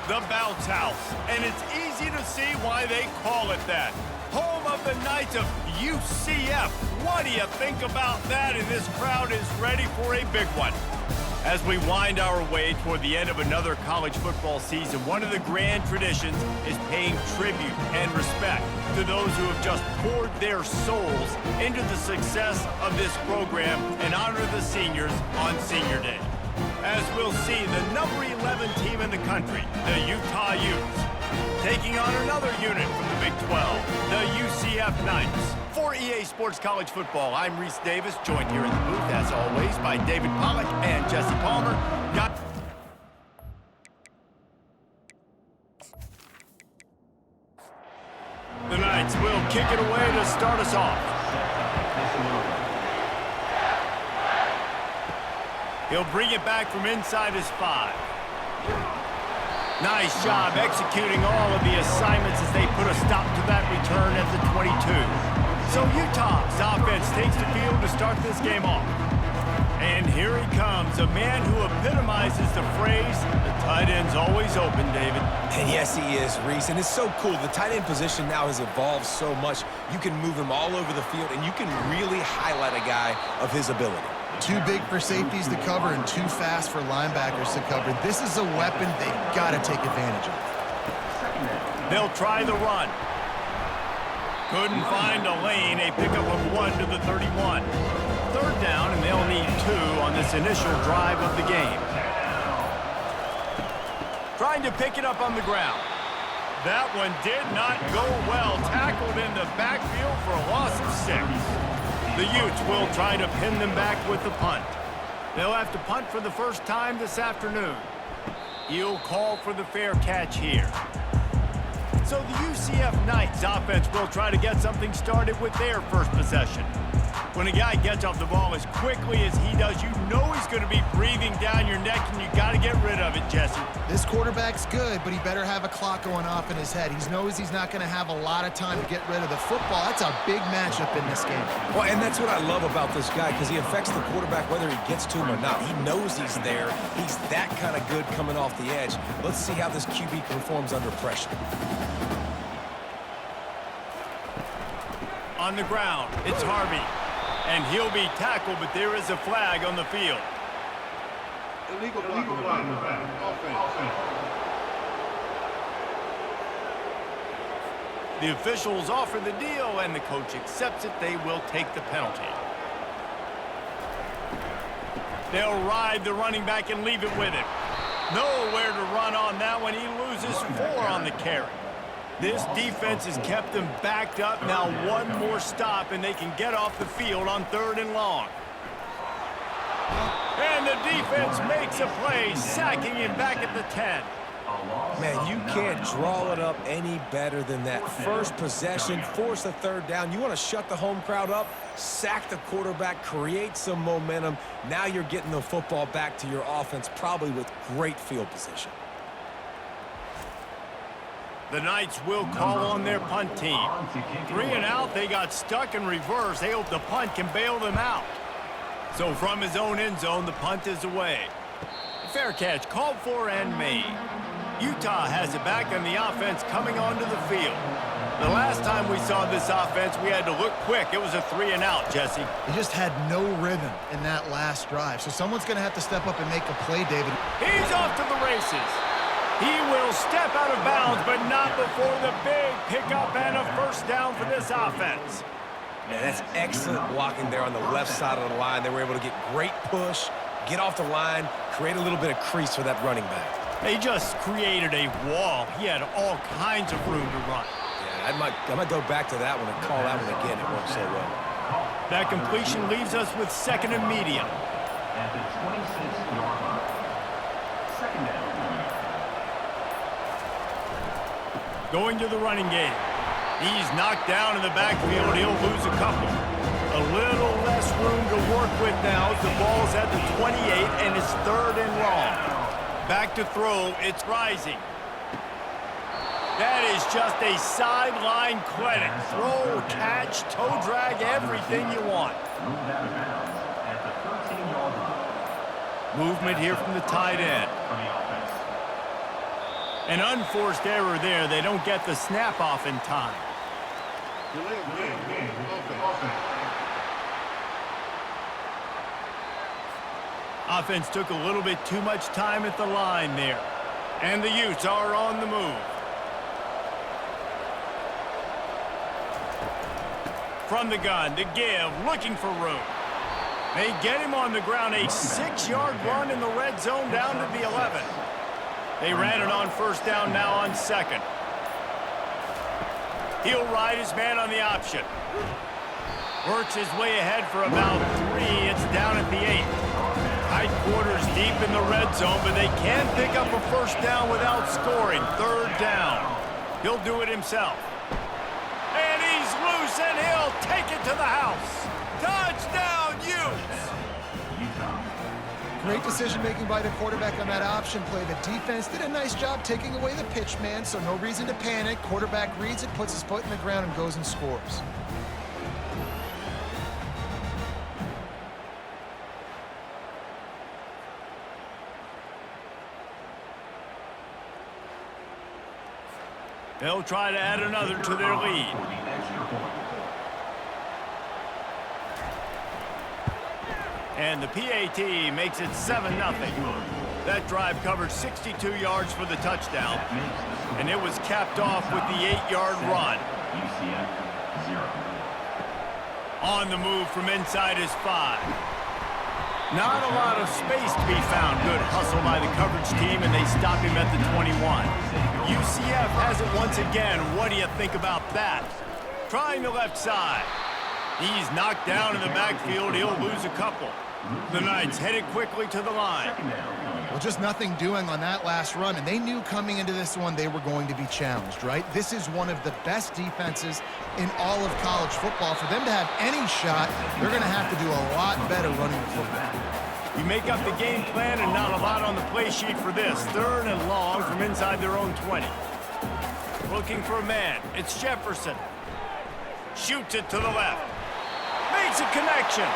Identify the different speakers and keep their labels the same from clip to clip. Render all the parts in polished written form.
Speaker 1: The Bounce House, and it's easy to see why they call it that. Home of the Knights of UCF. What do you think about that? And this crowd is ready for a big one. As we wind our way toward the end of another college football season, one of the grand traditions is paying tribute and respect to those who have just poured their souls into the success of this program and honor the seniors on Senior Day. As we'll see, the number 11 team in the country, the Utah Utes, taking on another unit from the Big 12, the UCF Knights. For EA Sports College Football, I'm Reese Davis, joined here in the booth, as always, by David Pollack and Jesse Palmer. The Knights will kick it away to start us off. He'll bring it back from inside his 5. Nice job executing all of the assignments as they put a stop to that return at the 22. So Utah's offense takes the field to start this game off. And here he comes, a man who epitomizes the phrase, the tight end's always open, David.
Speaker 2: And yes, he is, Reese. And it's so cool. The tight end position now has evolved so much. You can move him all over the field, and you can really highlight a guy of his ability.
Speaker 3: Too big for safeties to cover and too fast for linebackers to cover. This is a weapon they've got to take advantage of.
Speaker 1: They'll try the run. Couldn't find a lane. A pickup of 1 to the 31. Third down, and they'll need 2 on this initial drive of the game. Trying to pick it up on the ground. That one did not go well. Tackled in the backfield for a loss of 6. The Utes will try to pin them back with the punt. They'll have to punt for the first time this afternoon. He'll call for the fair catch here. So the UCF Knights offense will try to get something started with their first possession. When a guy gets off the ball as quickly as he does, you know he's going to be breathing down your neck, and you got to get rid of it, Jesse.
Speaker 3: This quarterback's good, but he better have a clock going off in his head. He knows he's not going to have a lot of time to get rid of the football. That's a big matchup in this game.
Speaker 2: Well, and that's what I love about this guy, because he affects the quarterback whether he gets to him or not. He knows he's there. He's that kind of good coming off the edge. Let's see how this QB performs under pressure.
Speaker 1: On the ground, it's Harvey. And he'll be tackled, but there is a flag on the field.
Speaker 4: Illegal flag in the back. Offense.
Speaker 1: The officials offer the deal, and the coach accepts it. They will take the penalty. They'll ride the running back and leave it with him. Nowhere to run on that one. He loses 4 on the carry. This defense has kept them backed up. Now one more stop, and they can get off the field on 3rd and long. And the defense makes a play, sacking him back at the 10.
Speaker 2: Man, you can't draw it up any better than that. First possession, force a 3rd down. You want to shut the home crowd up, sack the quarterback, create some momentum. Now you're getting the football back to your offense, probably with great field position.
Speaker 1: The Knights will call on their punt team. 3 and out, they got stuck in reverse. They hope the punt can bail them out. So from his own end zone, the punt is away. Fair catch called for and made. Utah has it back on the offense coming onto the field. The last time we saw this offense, we had to look quick. It was a 3 and out, Jesse.
Speaker 3: He just had no rhythm in that last drive. So someone's going to have to step up and make a play, David.
Speaker 1: He's off to the races. He will step out of bounds, but not before the big pickup and a first down for this offense.
Speaker 2: Man, that's excellent blocking there on the left side of the line. They were able to get great push, get off the line, create a little bit of crease for that running back.
Speaker 1: They just created a wall. He had all kinds of room to run.
Speaker 2: Yeah, I might go back to that one and call that one again. It worked so well.
Speaker 1: That completion leaves us with 2nd and medium.
Speaker 5: At the 26-yard line. 2nd down.
Speaker 1: Going to the running game. He's knocked down in the backfield. He'll lose a couple. A little less room to work with now as the ball's at the 28 and it's 3rd and long. Back to throw. It's rising. That is just a sideline clinic. Throw, catch, toe drag, everything you want.
Speaker 5: Moved out of bounds at the 13-yard line.
Speaker 1: Movement here from the tight end.
Speaker 5: For the offense.
Speaker 1: An unforced error there. They don't get the snap off in time.
Speaker 4: Delay of game. Offense.
Speaker 1: Offense took a little bit too much time at the line there. And the Utes are on the move. From the gun to give, looking for room. They get him on the ground, a 6-yard run in the red zone down to the 11. They ran it on first down, now on second. He'll ride his man on the option. Works his way ahead for about 3. It's down at the 8. Tight quarters deep in the red zone, but they can't pick up a first down without scoring. Third down. He'll do it himself. And he's loose, and he'll take it to the house. Touchdown, Utes!
Speaker 3: Great decision-making by the quarterback on that option play. The defense did a nice job taking away the pitch man, so no reason to panic. Quarterback reads it, puts his foot in the ground, and goes and scores.
Speaker 1: They'll try to add another to their lead. And the PAT makes it 7-0. That drive covered 62 yards for the touchdown. And it was capped off with the 8-yard run.
Speaker 5: UCF 0.
Speaker 1: On the move from inside his 5. Not a lot of space to be found. Good hustle by the coverage team, and they stop him at the 21. UCF has it once again. What do you think about that? Trying the left side. He's knocked down in the backfield. He'll lose a couple. The Knights headed quickly to the line.
Speaker 3: Well, just nothing doing on that last run, and they knew coming into this one they were going to be challenged, right? This is one of the best defenses in all of college football. For them to have any shot, they're going to have to do a lot better running the football.
Speaker 1: You make up the game plan and not a lot on the play sheet for this. Third and long from inside their own 20. Looking for a man. It's Jefferson. Shoots it to the left. Makes a connection.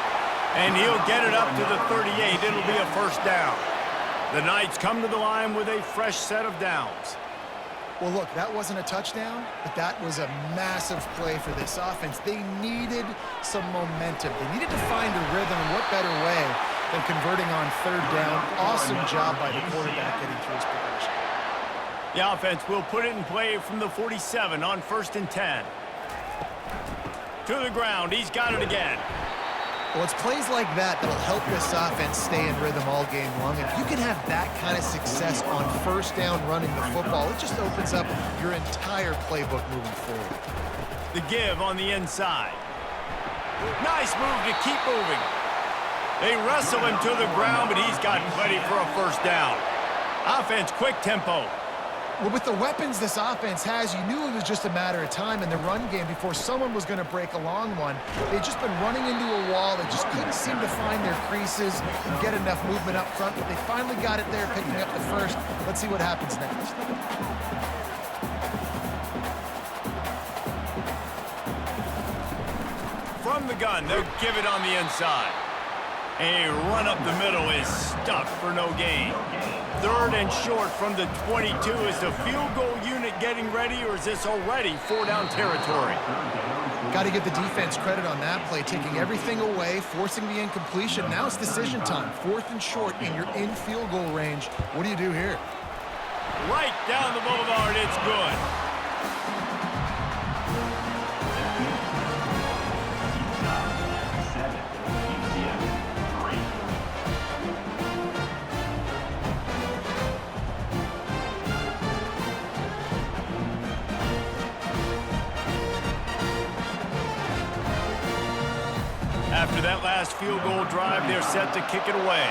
Speaker 1: And he'll get it up to the 38. It'll be a first down. The Knights come to the line with a fresh set of downs.
Speaker 3: Well, look, that wasn't a touchdown, but that was a massive play for this offense. They needed some momentum. They needed to find a rhythm, and what better way than converting on third down. Awesome job by the quarterback getting through his progression.
Speaker 1: The offense will put it in play from the 47 on 1st and 10. To the ground. He's got it again.
Speaker 3: Well, it's plays like that that'll help this offense stay in rhythm all game long. If you can have that kind of success on first down running the football, it just opens up your entire playbook moving forward.
Speaker 1: The give on the inside. Nice move to keep moving. They wrestle him to the ground, but he's got plenty for a first down. Offense, quick tempo.
Speaker 3: Well, with the weapons this offense has, you knew it was just a matter of time in the run game before someone was going to break a long one. They'd just been running into a wall. They just couldn't seem to find their creases and get enough movement up front, but they finally got it there, picking up the first. Let's see what happens next.
Speaker 1: From the gun, they'll give it on the inside. A run up the middle is stuck for no gain. Third and short from the 22. Is the field goal unit getting ready, or is this already 4-down territory?
Speaker 3: Got to give the defense credit on that play, taking everything away, forcing the incompletion. Now it's decision time. 4th and short, and you're in field goal range. What do you do here?
Speaker 1: Right down the boulevard, it's good. After that last field goal drive, they're set to kick it away.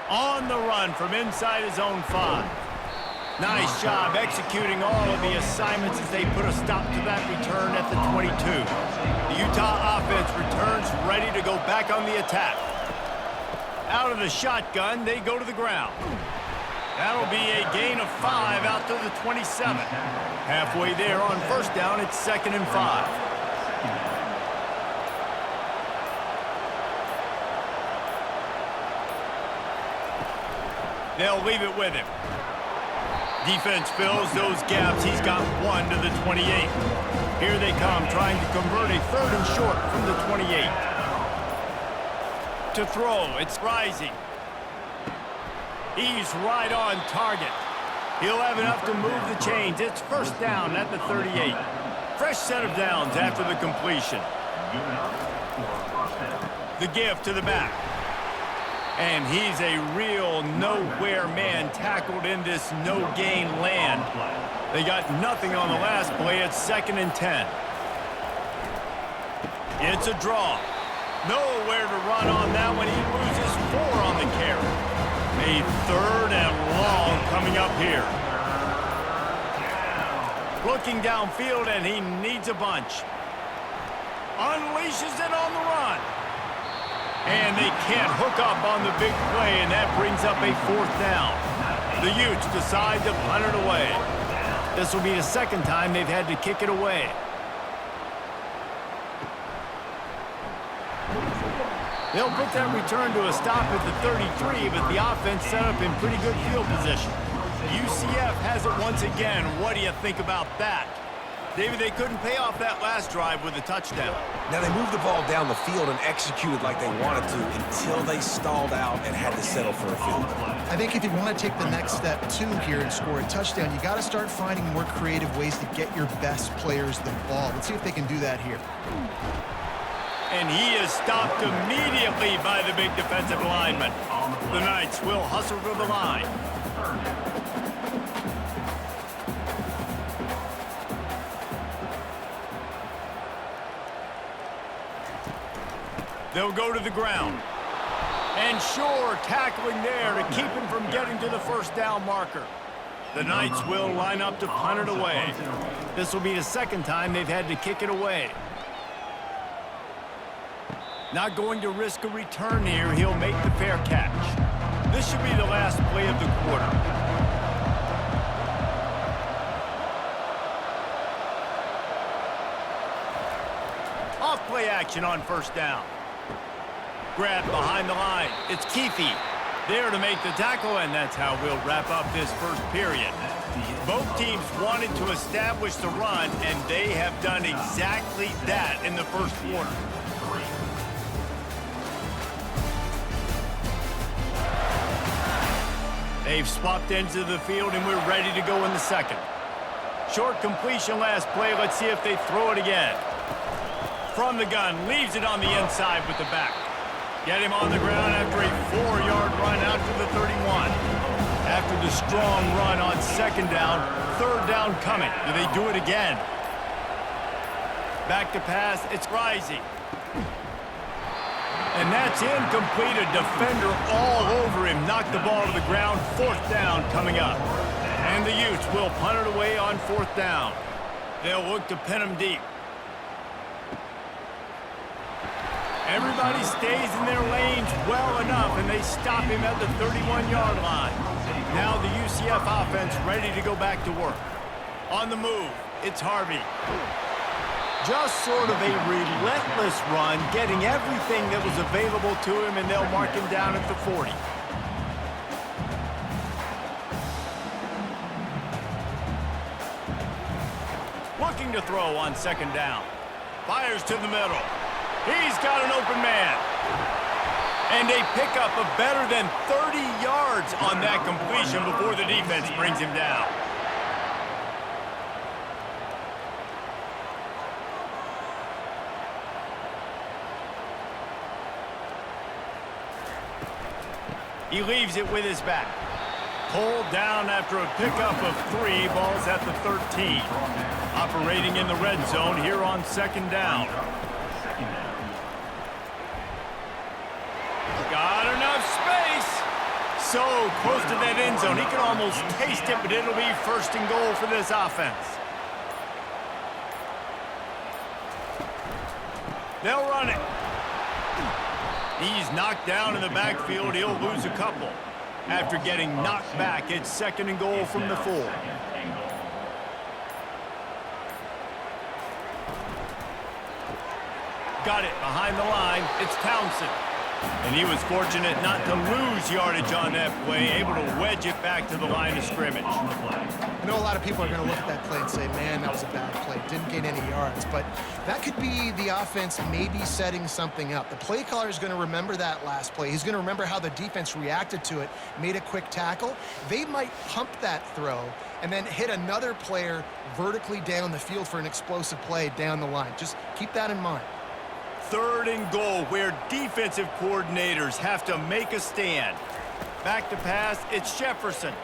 Speaker 1: On the run from inside his own 5. Nice job executing all of the assignments as they put a stop to that return at the 22. The Utah offense returns ready to go back on the attack. Out of the shotgun, they go to the ground. That'll be a gain of 5 out to the 27. Halfway there on first down, it's 2nd and 5. They'll leave it with him. Defense fills those gaps. He's got one to the 28. Here they come, trying to convert a 3rd and short from the 28. To throw, it's rising. He's right on target. He'll have enough to move the chains. It's 1st down at the 38. Fresh set of downs after the completion. The give to the back. And he's a real nowhere man tackled in this no-gain land. They got nothing on the last play. It's 2nd and 10. It's a draw. Nowhere to run on that one. He loses 4 on the carry. A 3rd and long coming up here. Looking downfield, and he needs a bunch. Unleashes it on the run. And they can't hook up on the big play, and that brings up a 4th down. The Utes decide to punt it away. This will be the 2nd time they've had to kick it away. They'll put that return to a stop at the 33, but the offense set up in pretty good field position. UCF has it once again. What do you think about that? David, they couldn't pay off that last drive with a touchdown.
Speaker 2: Now, they moved the ball down the field and executed like they wanted to until they stalled out and had to settle for a field goal.
Speaker 3: I think if you want to take the next step, too, here and score a touchdown, you got to start finding more creative ways to get your best players the ball. Let's see if they can do that here.
Speaker 1: And he is stopped immediately by the big defensive lineman. The Knights will hustle to the line. They'll go to the ground. And sure, tackling there to keep him from getting to the 1st down marker. The Knights will line up to punt it away. This will be the 2nd time they've had to kick it away. Not going to risk a return here. He'll make the fair catch. This should be the last play of the quarter. Off play action on 1st down. Grab behind the line. It's Keefe there to make the tackle, and that's how we'll wrap up this 1st period. Both teams wanted to establish the run, and they have done exactly that in the 1st quarter. They've swapped ends of the field, and we're ready to go in the 2nd. Short completion last play. Let's see if they throw it again. From the gun, leaves it on the inside with the back. Get him on the ground after a 4-yard run out to the 31. After the strong run on 2nd down, 3rd down coming. Do they do it again? Back to pass, it's rising. And that's incomplete. A defender all over him. Knocked the ball to the ground. 4th down coming up. And the Utes will punt it away on 4th down. They'll look to pin him deep. Everybody stays in their lanes well enough, and they stop him at the 31-yard line. Now the UCF offense ready to go back to work. On the move, it's Harvey. Just sort of a relentless run, getting everything that was available to him, and they'll mark him down at the 40. Looking to throw on 2nd down. Fires to the middle. He's got an open man. And a pickup of better than 30 yards on that completion before the defense brings him down. He leaves it with his back. Pulled down after a pickup of 3. Balls at the 13. Operating in the red zone here on 2nd down. Got enough space. So close to that end zone. He can almost taste it, but it'll be 1st and goal for this offense. They'll run it. He's knocked down in the backfield. He'll lose a couple. After getting knocked back, it's 2nd and goal from the 4. Got it behind the line. It's Townsend. And he was fortunate not to lose yardage on that play, able to wedge it back to the line of scrimmage.
Speaker 3: I know a lot of people are going to look at that play and say, man, that was a bad play. Didn't gain any yards. But that could be the offense maybe setting something up. The play caller is going to remember that last play. He's going to remember how the defense reacted to it, made a quick tackle. They might pump that throw and then hit another player vertically down the field for an explosive play down the line. Just keep that in mind.
Speaker 1: 3rd and goal, where defensive coordinators have to make a stand. Back to pass, it's Jefferson.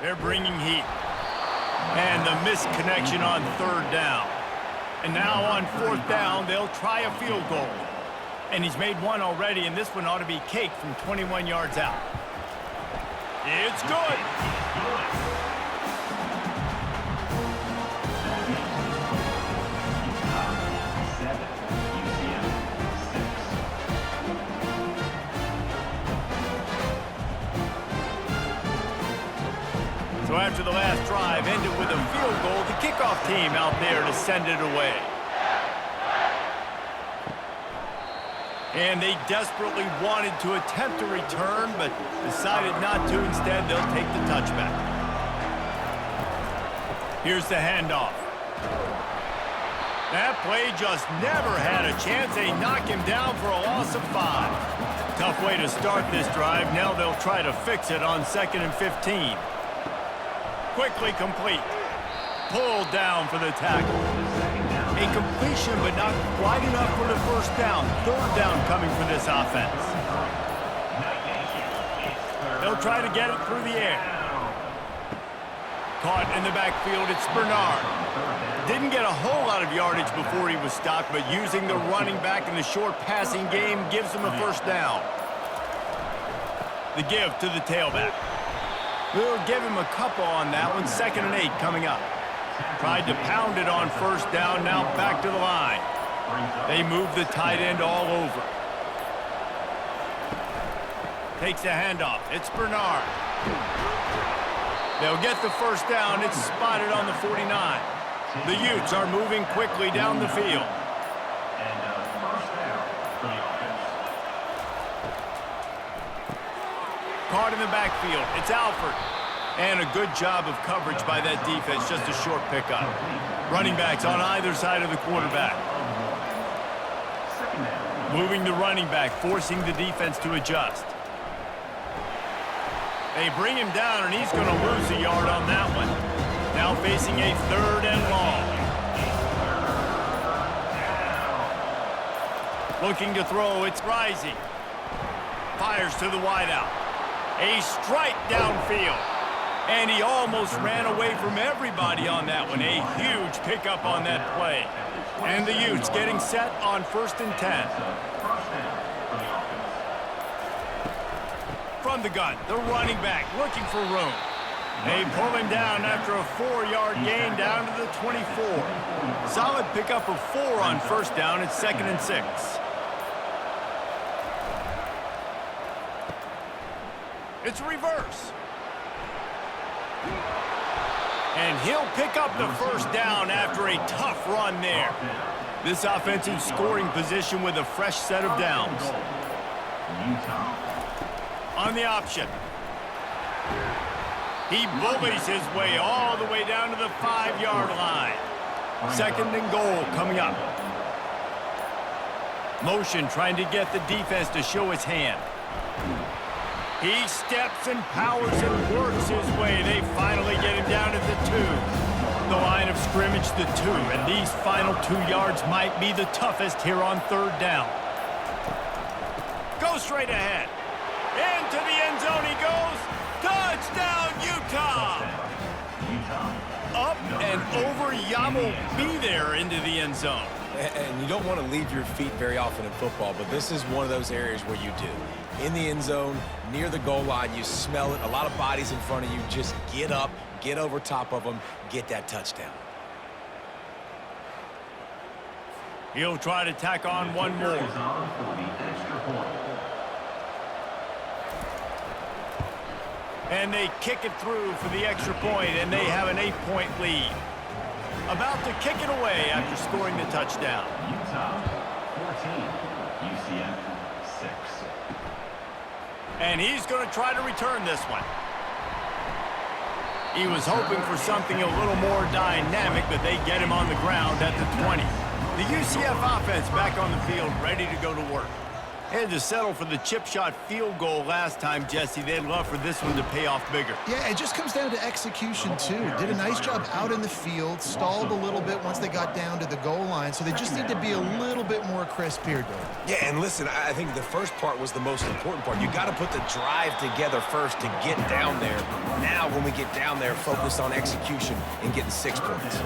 Speaker 1: They're bringing heat. And the missed connection on 3rd down. And now on 4th down, they'll try a field goal. And he's made one already, and this one ought to be cake from 21 yards out. It's good. So after the last drive ended with a field goal, the kickoff team out there to send it away. And they desperately wanted to attempt a return, but decided not to. Instead, they'll take the touchback. Here's the handoff. That play just never had a chance. They knock him down for a loss of 5. Tough way to start this drive. Now they'll try to fix it on 2nd and 15. Quickly complete. Pulled down for the tackle. A completion, but not quite enough for the 1st down. 3rd down coming for this offense. They'll try to get it through the air. Caught in the backfield, it's Bernard. Didn't get a whole lot of yardage before he was stopped, but using the running back in the short passing game gives him a 1st down. The give to the tailback. We'll give him a couple on that one. 2nd and 8 coming up. Tried to pound it on 1st down, now back to the line. They move the tight end all over. Takes a handoff. It's Bernard. They'll get the 1st down. It's spotted on the 49. The Utes are moving quickly down the field. Caught in the backfield. It's Alford. And a good job of coverage by that defense. Just a short pickup. Running backs on either side of the quarterback. Moving the running back, forcing the defense to adjust. They bring him down, and he's going to lose a yard on that one. Now facing a 3rd and long. Looking to throw, it's Rising. Fires to the wideout. A strike downfield. And he almost ran away from everybody on that one. A huge pickup on that play. And the Utes getting set on 1st and 10. From the gun, the running back looking for room. They pull him down after a 4-yard gain down to the 24. Solid pickup of 4 on 1st down. It's 2nd and 6. It's reverse. And he'll pick up the 1st down after a tough run there. This offensive scoring position with a fresh set of downs. On the option. He bullies his way all the way down to the 5-yard line. 2nd and goal coming up. Motion trying to get the defense to show his hand. He steps and powers and works his way. They finally get him down at the 2. The line of scrimmage, the 2. And these final 2 yards might be the toughest here on 3rd down. Go straight ahead. Into the end zone he goes. Touchdown, Utah! Up and over. Yamo be there into the end zone.
Speaker 2: And you don't want to leave your feet very often in football, but this is one of those areas where you do. In the end zone, near the goal line, you smell it. A lot of bodies in front of you. Just get up, get over top of them, get that touchdown.
Speaker 1: He'll try to tack on one more. And they kick it through for the extra point, and they have an 8-point lead. About to kick it away after scoring the touchdown.
Speaker 5: UCF 6.
Speaker 1: And he's going to try to return this one. He was hoping for something a little more dynamic, but they get him on the ground at the 20. The UCF offense back on the field, ready to go to work. Had to settle for the chip shot field goal last time, Jesse. They'd love for this one to pay off bigger.
Speaker 3: Yeah, it just comes down to execution, too. Did a nice job out in the field, stalled a little bit once they got down to the goal line, so they just need to be a little bit more crisp here, Dave.
Speaker 2: Yeah, and listen, I think the first part was the most important part. You got to put the drive together first to get down there. Now, when we get down there, focus on execution and getting 6 points.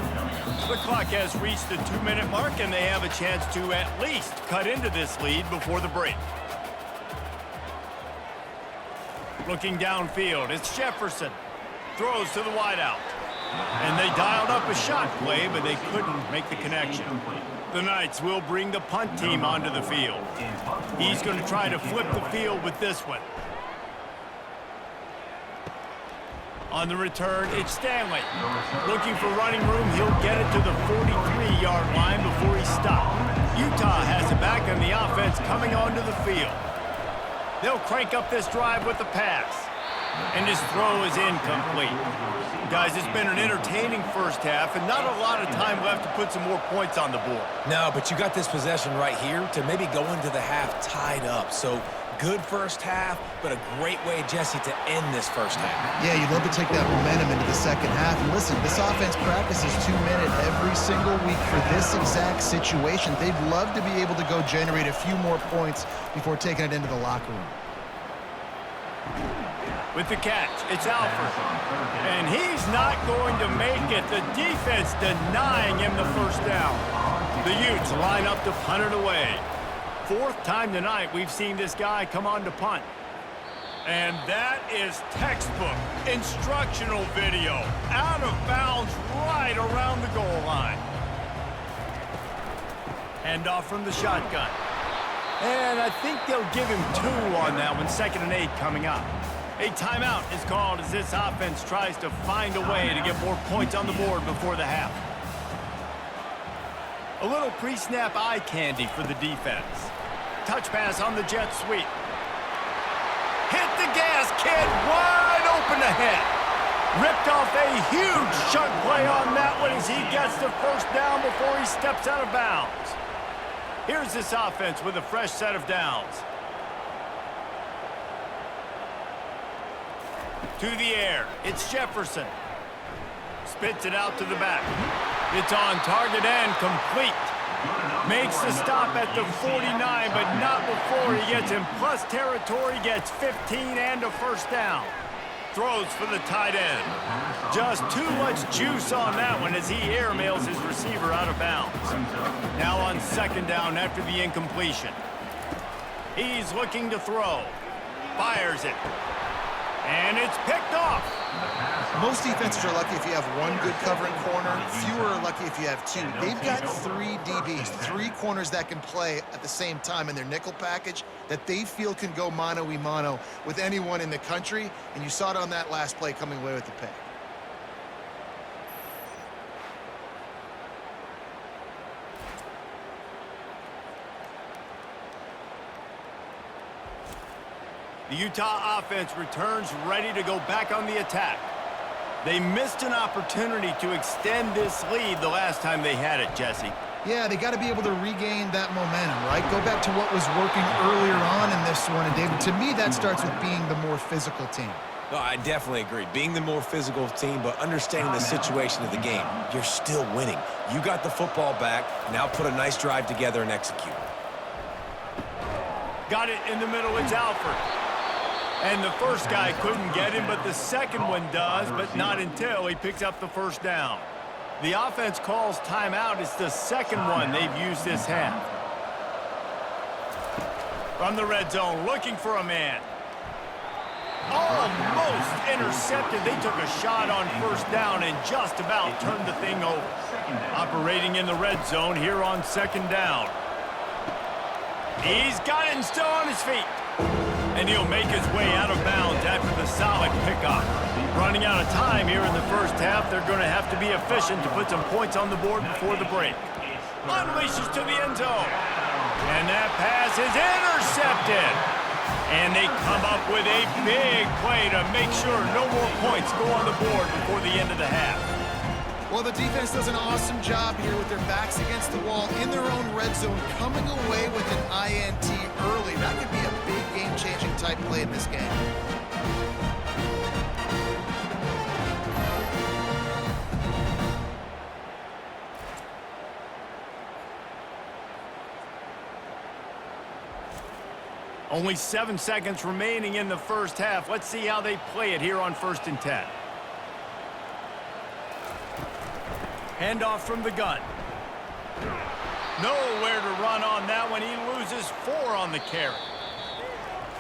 Speaker 1: The clock has reached the 2-minute mark, and they have a chance to at least cut into this lead before the break. Looking downfield, it's Jefferson. Throws to the wideout. And they dialed up a shot play, but they couldn't make the connection. The Knights will bring the punt team onto the field. He's going to try to flip the field with this one. On the return, it's Stanley. Looking for running room, he'll get it to the 43-yard line before he's stopped. Utah has it back on the offense coming onto the field. They'll crank up this drive with the pass. And his throw is incomplete. Guys, it's been an entertaining first half and not a lot of time left to put some more points on the board.
Speaker 2: No, but you got this possession right here to maybe go into the half tied up. So good first half, but a great way, Jesse, to end this first half.
Speaker 3: Yeah, you'd love to take that momentum into the second half. And listen, this offense practices 2-minute every single week for this exact situation. They'd love to be able to go generate a few more points before taking it into the locker room.
Speaker 1: With the catch, it's Alford. And he's not going to make it. The defense denying him the first down. The Utes line up to punt it away. 4th time tonight we've seen this guy come on to punt. And that is textbook instructional video. Out of bounds right around the goal line. Hand off from the shotgun. And I think they'll give him 2 on that one. 2nd and 8 coming up. A timeout is called as this offense tries to find a way to get more points on the board before the half. A little pre-snap eye candy for the defense. Touch pass on the jet sweep. Hit the gas, kid, wide open ahead. Ripped off a huge chunk play on that one as he gets the first down before he steps out of bounds. Here's this offense with a fresh set of downs. To the air, it's Jefferson. Spits it out to the back. It's on target and complete. Makes the stop at the 49, but not before he gets in plus territory, gets 15 and a first down. Throws for the tight end. Just too much juice on that one as he airmails his receiver out of bounds. Now on 2nd down after the incompletion. He's looking to throw. Fires it. And it's picked off.
Speaker 3: Most defenses are lucky if you have one good covering corner. Fewer are lucky if you have 2. They've got 3 DBs, 3 corners that can play at the same time in their nickel package that they feel can go mano-a-mano with anyone in the country. And you saw it on that last play coming away with the pick.
Speaker 1: The Utah offense returns ready to go back on the attack. They missed an opportunity to extend this lead the last time they had it, Jesse.
Speaker 3: Yeah, they got to be able to regain that momentum, right? Go back to what was working earlier on in this one. And, David, to me, that starts with being the more physical team.
Speaker 2: No, I definitely agree. Being the more physical team, but understanding the situation of the game. You're still winning. You got the football back. Now put a nice drive together and execute.
Speaker 1: Got it in the middle. It's Alford. And the first guy couldn't get him, but the second one does, but not until he picks up the first down. The offense calls timeout. It's the second one they've used this half. From the red zone, looking for a man. Almost intercepted. They took a shot on first down and just about turned the thing over. Operating in the red zone here on 2nd down. He's got it and still on his feet. And he'll make his way out of bounds after the solid pickup. Running out of time here in the first half. They're going to have to be efficient to put some points on the board before the break. Unleashes to the end zone. And that pass is intercepted. And they come up with a big play to make sure no more points go on the board before the end of the half.
Speaker 3: Well, the defense does an awesome job here with their backs against the wall in their own red zone, coming away with an INT early. That could be a big game-changing type play in this game.
Speaker 1: Only 7 seconds remaining in the first half. Let's see how they play it here on 1st and 10. Handoff from the gun. Nowhere to run on that one. He loses 4 on the carry.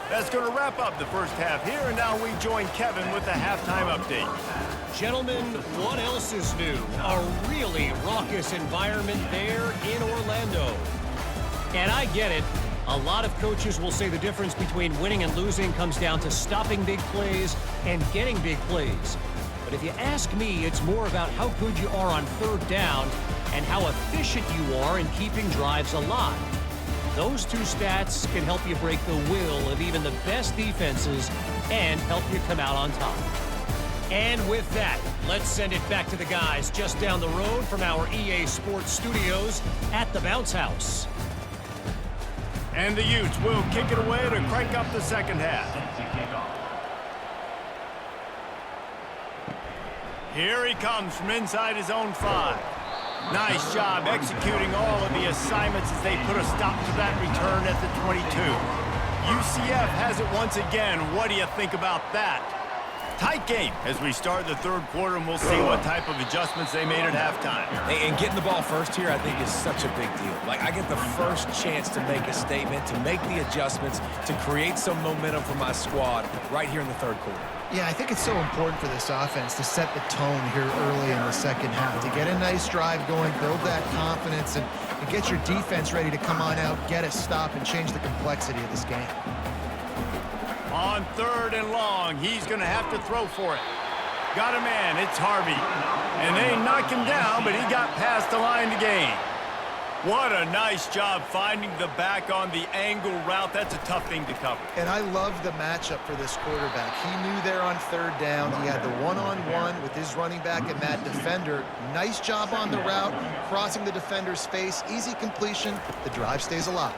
Speaker 1: That's going to wrap up the first half here, and now we join Kevin with the halftime update.
Speaker 6: Gentlemen, what else is new? A really raucous environment there in Orlando. And I get it. A lot of coaches will say the difference between winning and losing comes down to stopping big plays and getting big plays. But if you ask me, it's more about how good you are on 3rd down and how efficient you are in keeping drives alive. Those 2 stats can help you break the will of even the best defenses and help you come out on top. And with that, let's send it back to the guys just down the road from our EA Sports studios at the Bounce House.
Speaker 1: And the Utes will kick it away to crank up the second half. Here he comes from inside his own 5. Nice job executing all of the assignments as they put a stop to that return at the 22. UCF has it once again. What do you think about that? Tight game as we start the 3rd quarter, and we'll see what type of adjustments they made at halftime.
Speaker 2: And getting the ball first here, I think, is such a big deal. Like, I get the first chance to make a statement, to make the adjustments, to create some momentum for my squad right here in the 3rd quarter.
Speaker 3: Yeah, I think it's so important for this offense to set the tone here early in the second half, to get a nice drive going, build that confidence, and get your defense ready to come on out, get a stop, and change the complexity of this game.
Speaker 1: On 3rd and long, he's going to have to throw for it. Got a man, it's Harvey. And they knock him down, but he got past the line to gain. What a nice job finding the back on the angle route. That's a tough thing to cover.
Speaker 3: And I love the matchup for this quarterback. He knew there on 3rd down. He had the one-on-one with his running back and that defender. Nice job on the route, crossing the defender's face. Easy completion. The drive stays alive.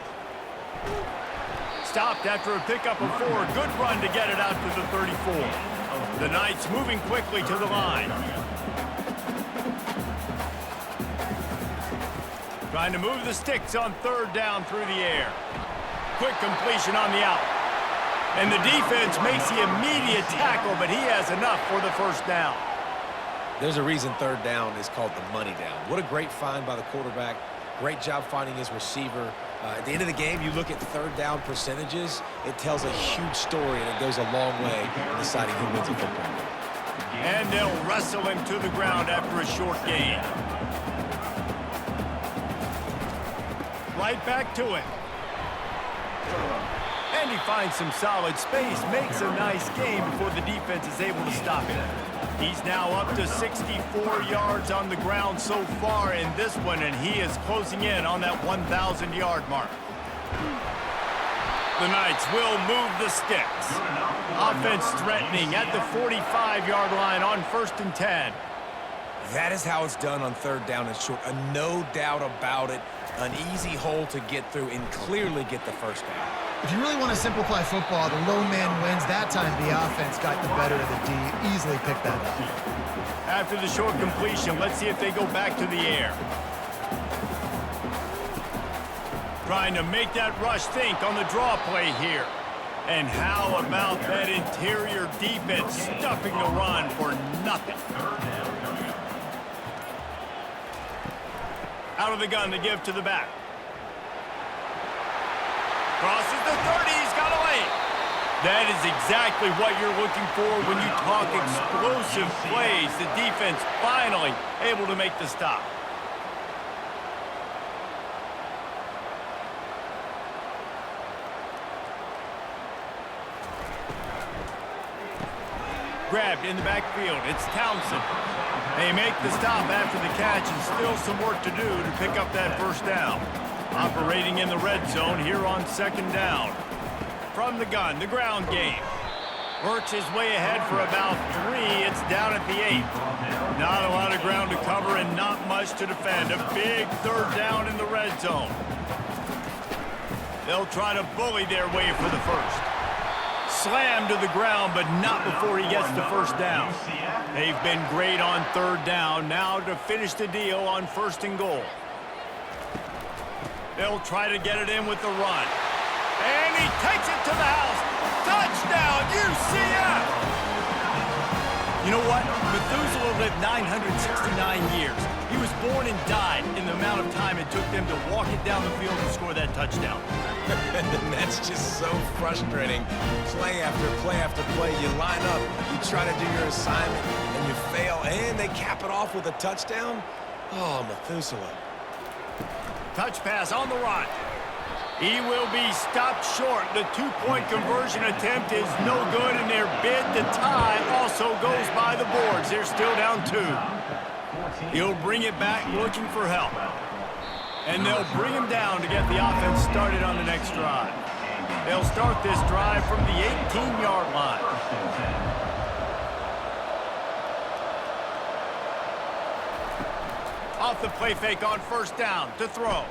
Speaker 1: Stopped after a pickup of 4. Good run to get it out to the 34. The Knights moving quickly to the line. Trying to move the sticks on 3rd down through the air. Quick completion on the out. And the defense makes the immediate tackle, but he has enough for the 1st down.
Speaker 2: There's a reason 3rd down is called the money down. What a great find by the quarterback. Great job finding his receiver. At the end of the game, you look at 3rd down percentages, it tells a huge story, and it goes a long way in deciding who wins a football game.
Speaker 1: And they'll wrestle him to the ground after a short gain. Right back to it. And he finds some solid space, makes a nice game before the defense is able to stop him. He's now up to 64 yards on the ground so far in this one, and he is closing in on that 1,000-yard mark. The Knights will move the sticks. Offense threatening at the 45-yard line on 1st and 10.
Speaker 2: That is how it's done on 3rd down and short. No doubt about it. An easy hole to get through and clearly get the 1st down.
Speaker 3: If you really want to simplify football, the low man wins. That time the offense got the better of the D. Easily picked that up.
Speaker 1: After the short completion, let's see if they go back to the air. Trying to make that rush think on the draw play here. And how about that interior defense stuffing the run for nothing? Out of the gun to give to the back. Crosses the 30, he's got a lane. That is exactly what you're looking for when you talk explosive plays. The defense finally able to make the stop. Grabbed in the backfield, it's Townsend. They make the stop after the catch, and still some work to do to pick up that 1st down. Operating in the red zone here on second down. From the gun, the ground game. Works his way ahead for about 3. It's down at the 8. Not a lot of ground to cover and not much to defend. A big third down in the red zone. They'll try to bully their way for the first. Slammed to the ground, but not before he gets the first down. They've been great on third down. Now to finish the deal on first and goal. They'll try to get it in with the run. And he takes it to the house. Touchdown, UCF! You know what? Methuselah lived 969 years. He was born and died in the amount of time it took them to walk it down the field and score that touchdown.
Speaker 2: And that's just so frustrating. Play after play after play. You line up, you try to do your assignment, and you fail, and they cap it off with a touchdown? Oh, Methuselah.
Speaker 1: Touch pass on the run. He will be stopped short. The two-point conversion attempt is no good, and their bid to tie also goes by the boards. They're still down 2. He'll bring it back looking for help. And they'll bring him down to get the offense started on the next drive. They'll start this drive from the 18-yard line. Off the play fake on first down to throw.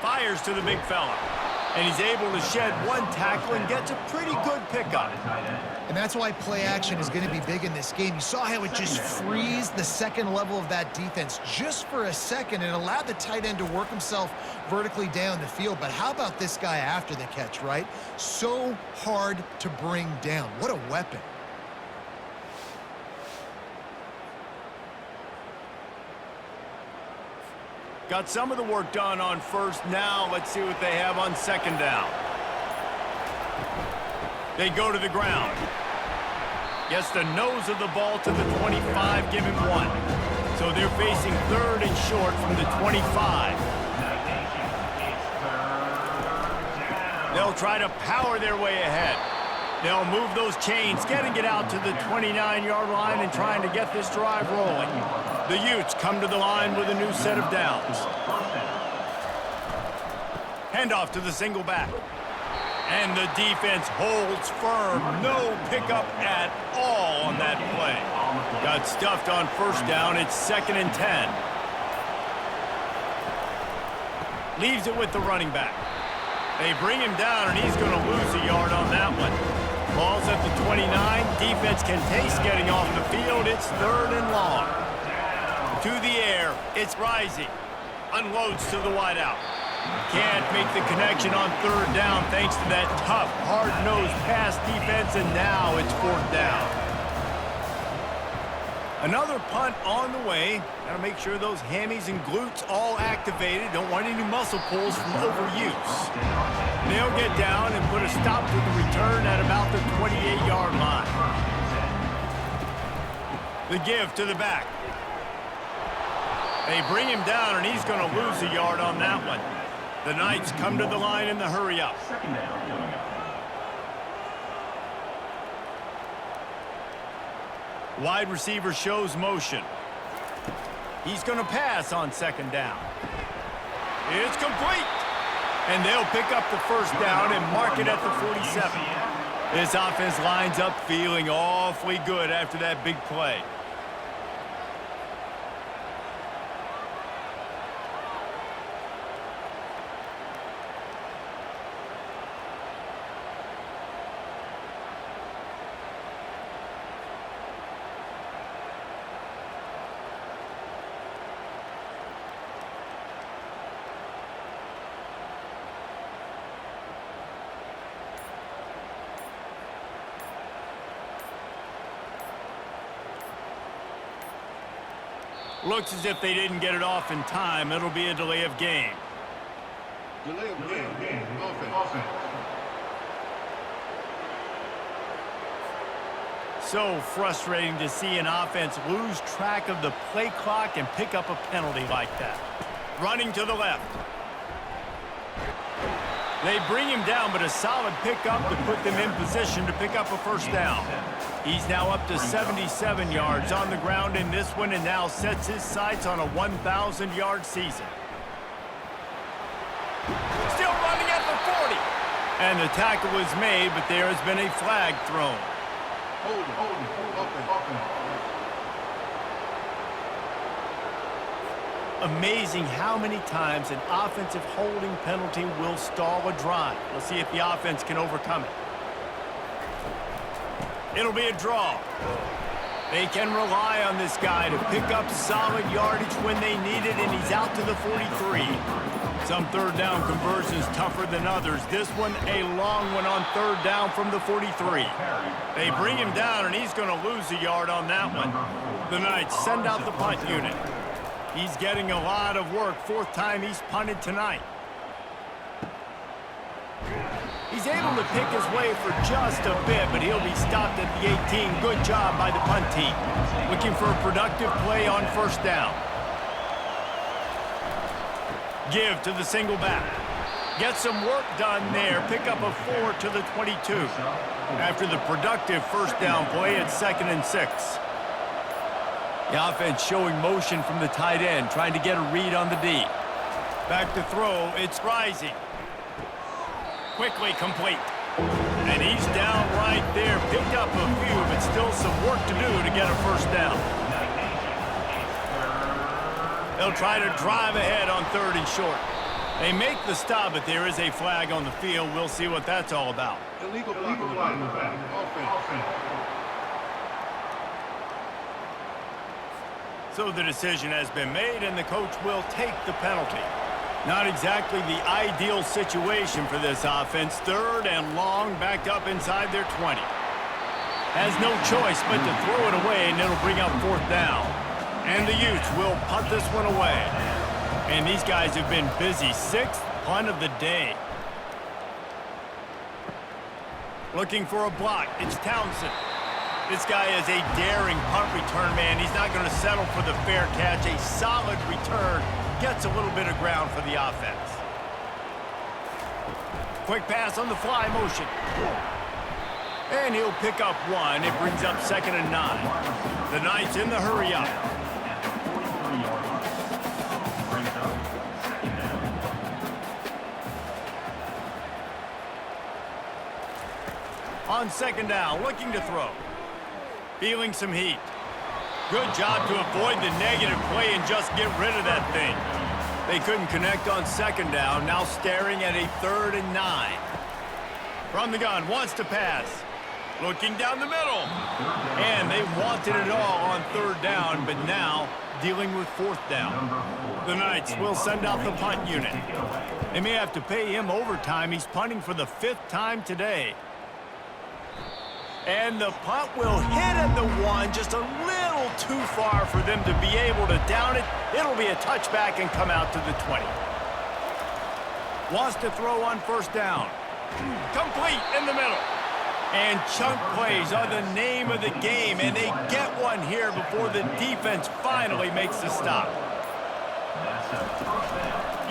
Speaker 1: Fires to the big fella. And he's able to shed one tackle and gets a pretty good pickup.
Speaker 3: And that's why play action is going to be big in this game. You saw how it just freezed the second level of that defense just for a second and allowed the tight end to work himself vertically down the field. But how about this guy after the catch, right? So hard to bring down. What a weapon.
Speaker 1: Got some of the work done on first. Now let's see what they have on second down. They go to the ground. Gets the nose of the ball to the 25, give him 1. So they're facing third and short from the 25. They'll try to power their way ahead. They'll move those chains, getting it out to the 29-yard line and trying to get this drive rolling. The Utes come to the line with a new set of downs. Handoff to the single back. And the defense holds firm. No pickup at all on that play. Got stuffed on first down. It's 2nd and 10. Leaves it with the running back. They bring him down, and he's going to lose a yard on that one. Ball's at the 29. Defense can taste getting off the field. It's 3rd and long. To the air. It's Rising. Unloads to the wideout. Can't make the connection on third down thanks to that tough, hard-nosed pass defense, and now it's 4th down. Another punt on the way. Got to make sure those hammies and glutes all activated. Don't want any muscle pulls from overuse. They'll get down and put a stop to the return at about the 28-yard line. The give to the back. They bring him down, and he's going to lose a yard on that one. The Knights come to the line in the hurry-up. Wide receiver shows motion. He's going to pass on second down. It's complete. And they'll pick up the first down and mark it at the 47. This offense lines up feeling awfully good after that big play. Looks as if they didn't get it off in time. It'll be a delay of game.
Speaker 4: Delay of game. Offense.
Speaker 1: So frustrating to see an offense lose track of the play clock and pick up a penalty like that. Running to the left. They bring him down, but a solid pickup to put them in position to pick up a first down. He's now up to 77 yards on the ground in this one and now sets his sights on a 1,000-yard season. Still running at the 40. And the tackle was made, but there has been a flag thrown.
Speaker 4: Hold it. Up and.
Speaker 1: Amazing how many times an offensive holding penalty will stall a drive. We'll see if the offense can overcome it. It'll be a draw. They can rely on this guy to pick up solid yardage when they need it, and he's out to the 43. Some third down conversions tougher than others. This one a long one on third down from the 43. They bring him down, and he's going to lose a yard on that one. The Knights send out the punt unit. He's getting a lot of work. Fourth time he's punted tonight. He's able to pick his way for just a bit, but he'll be stopped at the 18. Good job by the punt team. Looking for a productive play on first down. Give to the single back. Get some work done there. Pick up a 4 to the 22. After the productive first down play, it's 2nd and 6. The offense showing motion from the tight end, trying to get a read on the D. Back to throw, it's rising. Quickly complete. And he's down right there. Picked up a few, but still some work to do to get a first down. They'll try to drive ahead on 3rd and short. They make the stop, but there is a flag on the field. We'll see what that's all about.
Speaker 4: Illegal flag in the back. Offense.
Speaker 1: So the decision has been made, and the coach will take the penalty. Not exactly the ideal situation for this offense. 3rd and long, backed up inside their 20. Has no choice but to throw it away, and it'll bring up 4th down. And the Utes will punt this one away. And these guys have been busy. 6th punt of the day. Looking for a block. It's Townsend. This guy is a daring punt return man. He's not going to settle for the fair catch. A solid return. Gets a little bit of ground for the offense. Quick pass on the fly motion. And he'll pick up 1. It brings up 2nd and 9. The Knights in the hurry up. On 2nd down, looking to throw. Feeling some heat. Good job to avoid the negative play and just get rid of that thing. They couldn't connect on 2nd down, now staring at a 3rd and 9. From the gun, wants to pass. Looking down the middle. And they wanted it all on 3rd down, but now dealing with 4th down. The Knights will send out the punt unit. They may have to pay him overtime. He's punting for the 5th time today. And the punt will hit at the 1, just a little too far for them to be able to down it. It'll be a touchback and come out to the 20. Wants to throw on 1st down. Complete in the middle. And chunk plays are the name of the game, and they get one here before the defense finally makes the stop.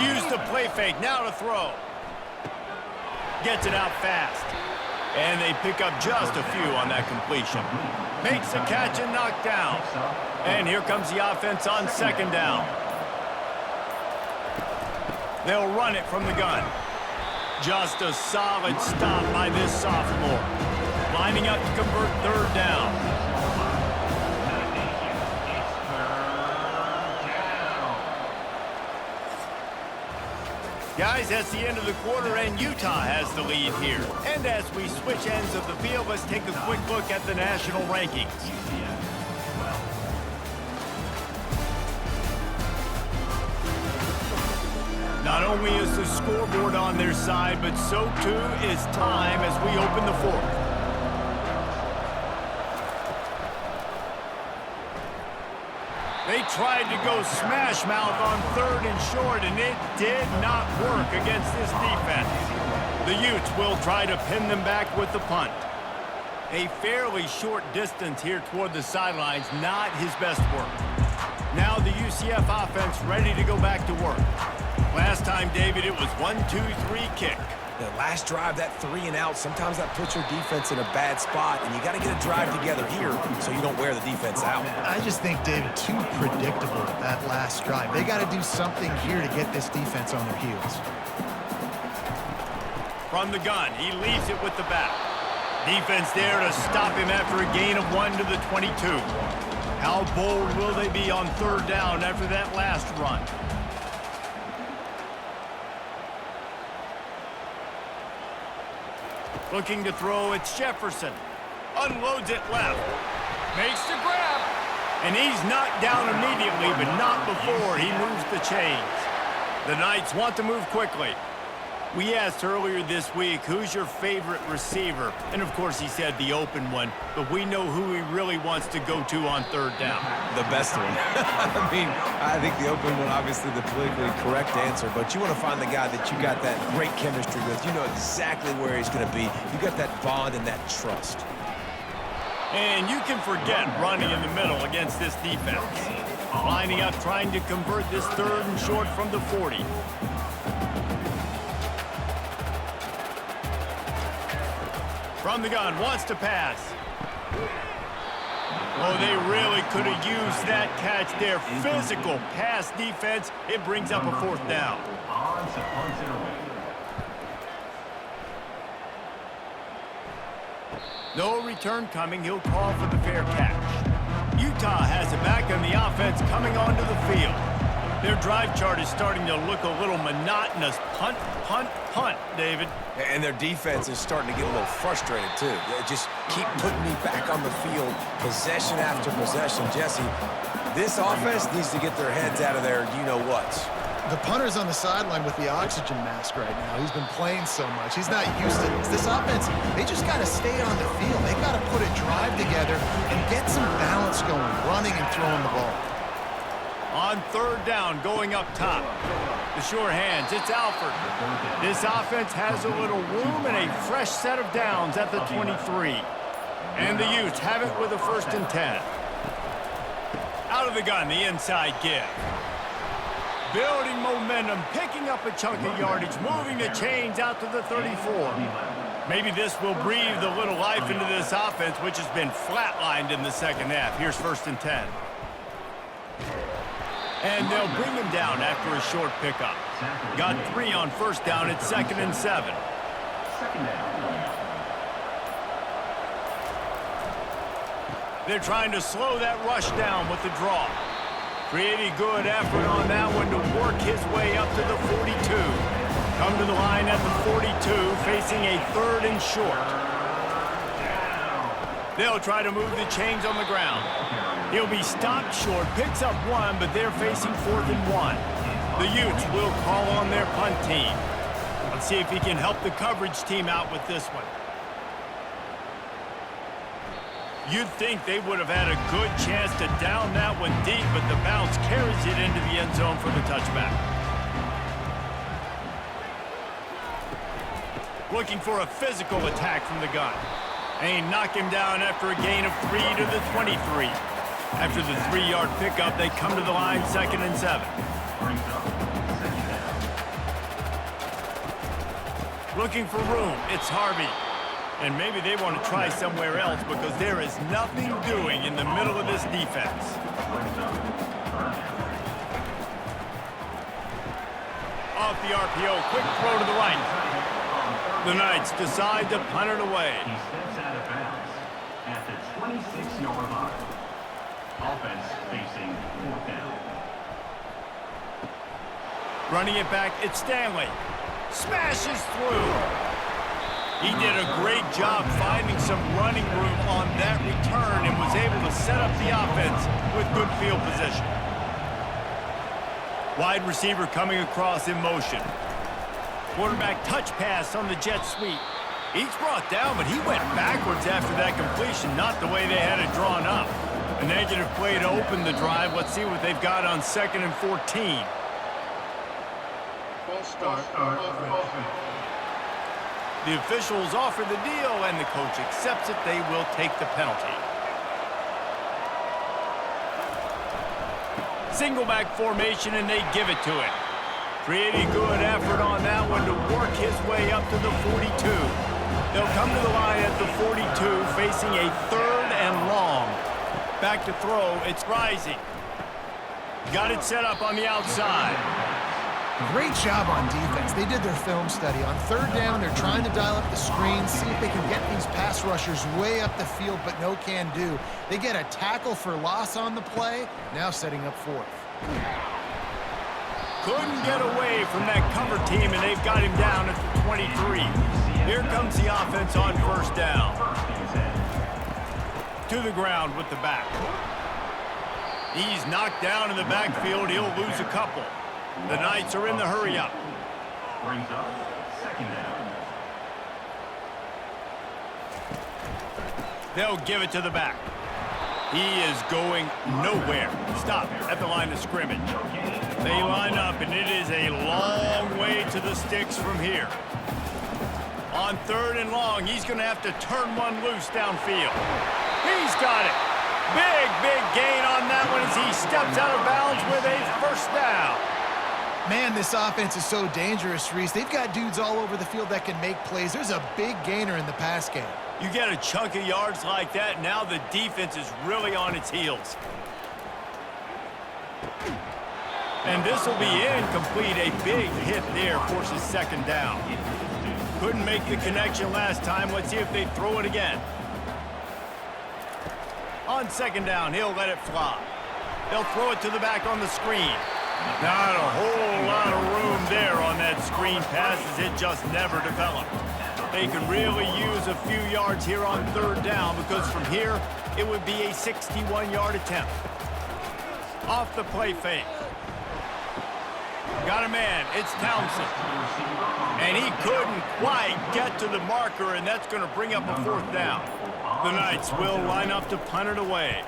Speaker 1: Use the play fake, now to throw. Gets it out fast. And they pick up just a few on that completion. Makes the catch and knocked down. And here comes the offense on 2nd down. They'll run it from the gun. Just a solid stop by this sophomore. Lining up to convert 3rd down. Guys, that's the end of the quarter, and Utah has the lead here. And as we switch ends of the field, let's take a quick look at the national rankings. Not only is the scoreboard on their side, but so too is time as we open the 4th. They tried to go smash mouth on 3rd and short, and it did not work against this defense. The Utes will try to pin them back with the punt. A fairly short distance here toward the sidelines, not his best work. Now the UCF offense ready to go back to work. Last time, David, it was 1-2-3 kick.
Speaker 2: The last drive, that 3 and out, sometimes that puts your defense in a bad spot, and you got to get a drive together here so you don't wear the defense out.
Speaker 3: I just think, David, too predictable that last drive. They got to do something here to get this defense on their heels.
Speaker 1: From the gun, he leaves it with the back. Defense there to stop him after a gain of 1 to the 22. How bold will they be on third down after that last run? Looking to throw, it's Jefferson. Unloads it left. Makes the grab. And he's knocked down immediately, but not before he moves the chains. The Knights want to move quickly. We asked earlier this week, who's your favorite receiver? And, of course, he said the open one, but we know who he really wants to go to on third down.
Speaker 2: The best one. I mean, I think the open one, obviously the politically correct answer, but you want to find the guy that you got that great chemistry with. You know exactly where he's going to be. You got that bond and that trust.
Speaker 1: And you can forget running in the middle against this defense. Lining up, trying to convert this third and short from the 40. From the gun, wants to pass. Oh, they really could have used that catch there. Physical pass defense. It brings up a fourth down. No return coming. He'll call for the fair catch. Utah has it back on the offense coming onto the field. Their drive chart is starting to look a little monotonous. Punt, punt, punt, David.
Speaker 2: And their defense is starting to get a little frustrated, too. They just keep putting me back on the field, possession after possession. Jesse, this offense needs to get their heads out of their you-know-whats.
Speaker 3: The punter's on the sideline with the oxygen mask right now. He's been playing so much. He's not used to this. This offense, they just got to stay on the field. They got to put a drive together and get some balance going, running and throwing the ball.
Speaker 1: On third down, going up top. The sure hands, it's Alford. This offense has a little room and a fresh set of downs at the 23. And the Utes have it with a 1st and 10. Out of the gun, the inside give. Building momentum, picking up a chunk of yardage, moving the chains out to the 34. Maybe this will breathe a little life into this offense, which has been flatlined in the second half. Here's 1st and 10. And they'll bring him down after a short pickup. Got 3 on 1st down. It's 2nd and 7. They're trying to slow that rush down with the draw. Pretty good effort on that one to work his way up to the 42. Come to the line at the 42, facing a 3rd and short. They'll try to move the chains on the ground. He'll be stopped short, picks up 1, but they're facing 4th and 1. The Utes will call on their punt team. Let's see if he can help the coverage team out with this one. You'd think they would have had a good chance to down that one deep, but the bounce carries it into the end zone for the touchback. Looking for a physical attack from the gun. And he knocked him down after a gain of 3 to the 23. After the 3-yard pickup, they come to the line 2nd and 7. Looking for room, it's Harvey. And maybe they want to try somewhere else because there is nothing doing in the middle of this defense. Off the RPO, quick throw to the right. The Knights decide to punt it away.
Speaker 5: He steps out of bounds at the 26-yard line. Offense facing 4th down.
Speaker 1: Running it back, it's Stanley. Smashes through. He did a great job finding some running room on that return and was able to set up the offense with good field position. Wide receiver coming across in motion. Quarterback touch pass on the jet sweep. He's brought down, but he went backwards after that completion, not the way they had it drawn up. A negative play to open the drive. Let's see what they've got on 2nd and 14.
Speaker 4: False start. Offense.
Speaker 1: The officials offer the deal, and the coach accepts it. They will take the penalty. Single back formation, and they give it to him. Pretty good effort on that one to work his way up to the 42. They'll come to the line at the 42, facing a 3rd and long. Back to throw, it's Rising. Got it set up on the outside.
Speaker 3: Great job on defense. They did their film study. On third down, they're trying to dial up the screen, see if they can get these pass rushers way up the field, but no can do. They get a tackle for loss on the play, now setting up fourth.
Speaker 1: Couldn't get away from that cover team, and they've got him down at the 23. Here comes the offense on first down. To the ground with the back. He's knocked down in the backfield. He'll lose a couple. The Knights are in the hurry-up.
Speaker 5: Brings up second down.
Speaker 1: They'll give it to the back. He is going nowhere. Stop at the line of scrimmage. They line up, and it is a long way to the sticks from here. On third and long, he's going to have to turn one loose downfield. He's got it. Big gain on that one as he steps out of bounds with a first down.
Speaker 3: Man, this offense is so dangerous, Reese. They've got dudes all over the field that can make plays. There's a big gainer in the pass game.
Speaker 1: You get a chunk of yards like that, now the defense is really on its heels. And this will be incomplete. A big hit there forces second down. Couldn't make the connection last time. Let's see if they throw it again. On second down, he'll let it fly. They'll throw it to the back on the screen. Not a whole lot of room there on that screen pass as it just never developed. They could really use a few yards here on third down because from here, it would be a 61-yard attempt. Off the play fake. Got a man. It's Townsend. And he couldn't quite get to the marker, and that's going to bring up a fourth down. The Knights will line up to punt it away.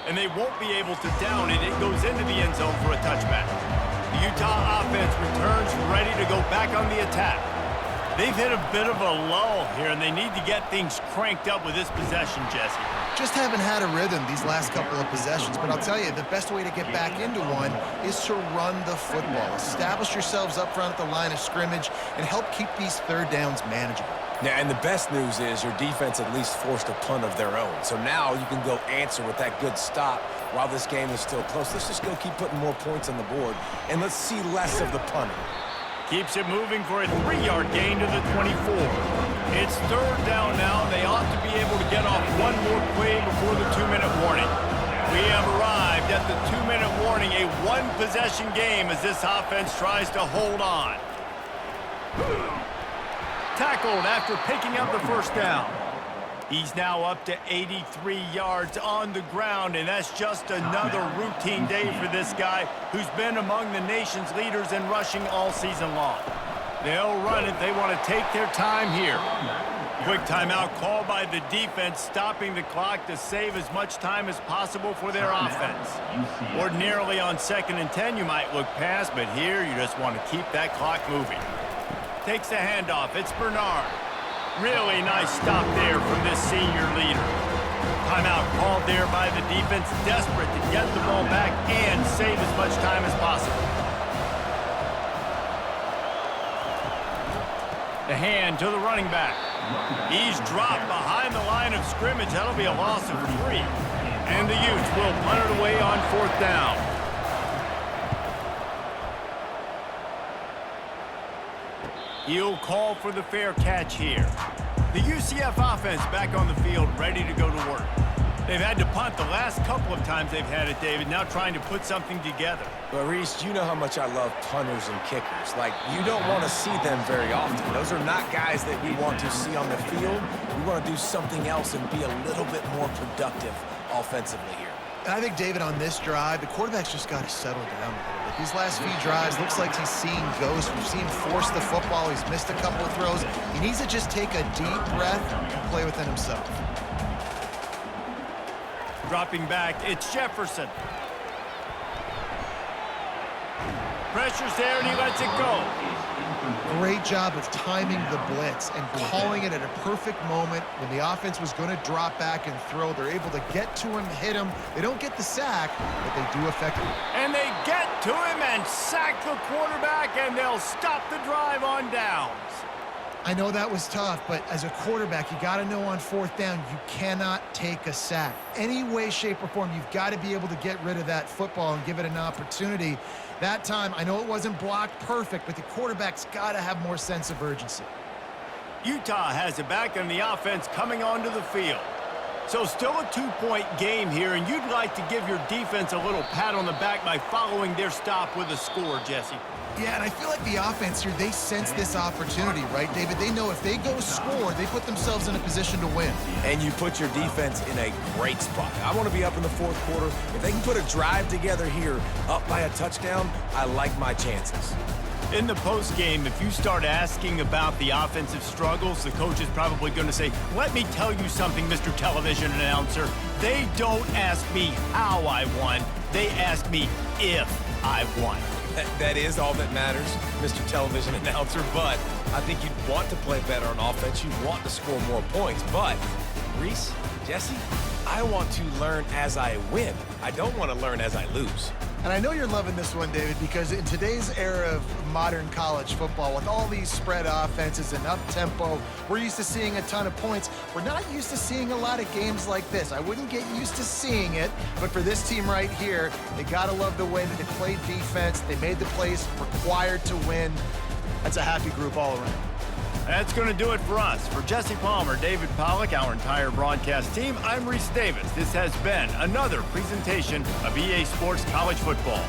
Speaker 1: And they won't be able to down it. It goes into the end zone for a touchback. The Utah offense returns ready to go back on the attack. They've hit a bit of a lull here, and they need to get things cranked up with this possession, Jesse.
Speaker 3: Just haven't had a rhythm these last couple of possessions, but I'll tell you, the best way to get back into one is to run the football. Establish yourselves up front at the line of scrimmage and help keep these third downs manageable.
Speaker 2: Yeah, and the best news is your defense at least forced a punt of their own. So now you can go answer with that good stop while this game is still close. Let's just go keep putting more points on the board, and let's see less of the punting.
Speaker 1: Keeps it moving for a 3-yard gain to the 24. It's third down now. They ought to be able to get off one more play before the 2-minute warning. We have arrived at the 2-minute warning, a one-possession game as this offense tries to hold on. Tackled after picking up the first down. He's now up to 83 yards on the ground, and that's just another routine day for this guy who's been among the nation's leaders in rushing all season long. They'll run it. They want to take their time here. Quick timeout called by the defense, stopping the clock to save as much time as possible for their offense. Ordinarily on 2nd and 10, you might look past, but here you just want to keep that clock moving. Takes the handoff. It's Bernard. Really nice stop there from this senior leader. Timeout called there by the defense, desperate to get the ball back and save as much time as possible. The hand to the running back. He's dropped behind the line of scrimmage. That'll be a loss of 3. And the Utes will punt it away on 4th down. He'll call for the fair catch here. The UCF offense back on the field, ready to go to work. They've had to punt the last couple of times they've had it, David, now trying to put something together.
Speaker 2: But, Reese, you know how much I love punters and kickers. Like, you don't want to see them very often. Those are not guys that we want to see on the field. We want to do something else and be a little bit more productive offensively here.
Speaker 3: And I think, David, on this drive, the quarterback's just got to settle down a little bit. These last few drives, looks like he's seeing ghosts. We've seen him force the football. He's missed a couple of throws. He needs to just take a deep breath and play within himself.
Speaker 1: Dropping back, it's Jefferson. Pressure's there, and he lets it go.
Speaker 3: Great job of timing the blitz and calling it at a perfect moment when the offense was going to drop back and throw. They're able to get to him, hit him. They don't get the sack, but they do effectively.
Speaker 1: And they get to him and sack the quarterback, and they'll stop the drive on downs.
Speaker 3: I know that was tough, but as a quarterback, you got to know on fourth down, you cannot take a sack. Any way, shape, or form, you've got to be able to get rid of that football and give it an opportunity. That time, I know it wasn't blocked perfect, but the quarterback's got to have more sense of urgency.
Speaker 1: Utah has it back on the offense coming onto the field. So still a 2-point game here, and you'd like to give your defense a little pat on the back by following their stop with a score, Jesse.
Speaker 3: Yeah, and I feel like the offense here, they sense this opportunity, right, David? They know if they go score, they put themselves in a position to win.
Speaker 2: And you put your defense in a great spot. I want to be up in the fourth quarter. If they can put a drive together here, up by a touchdown, I like my chances.
Speaker 1: In the postgame, if you start asking about the offensive struggles, the coach is probably going to say, let me tell you something, Mr. Television Announcer. They don't ask me how I won. They ask me if I won.
Speaker 2: That is all that matters, Mr. Television Announcer, but I think you'd want to play better on offense. You'd want to score more points, but Reese, Jesse, I want to learn as I win. I don't want to learn as I lose.
Speaker 3: And I know you're loving this one, David, because in today's era of modern college football, with all these spread offenses and up-tempo, we're used to seeing a ton of points. We're not used to seeing a lot of games like this. I wouldn't get used to seeing it, but for this team right here, they got to love the way that they played defense. They made the plays required to win. That's a happy group all around.
Speaker 1: That's going to do it for us. For Jesse Palmer, David Pollack, our entire broadcast team, I'm Reese Davis. This has been another presentation of EA Sports College Football.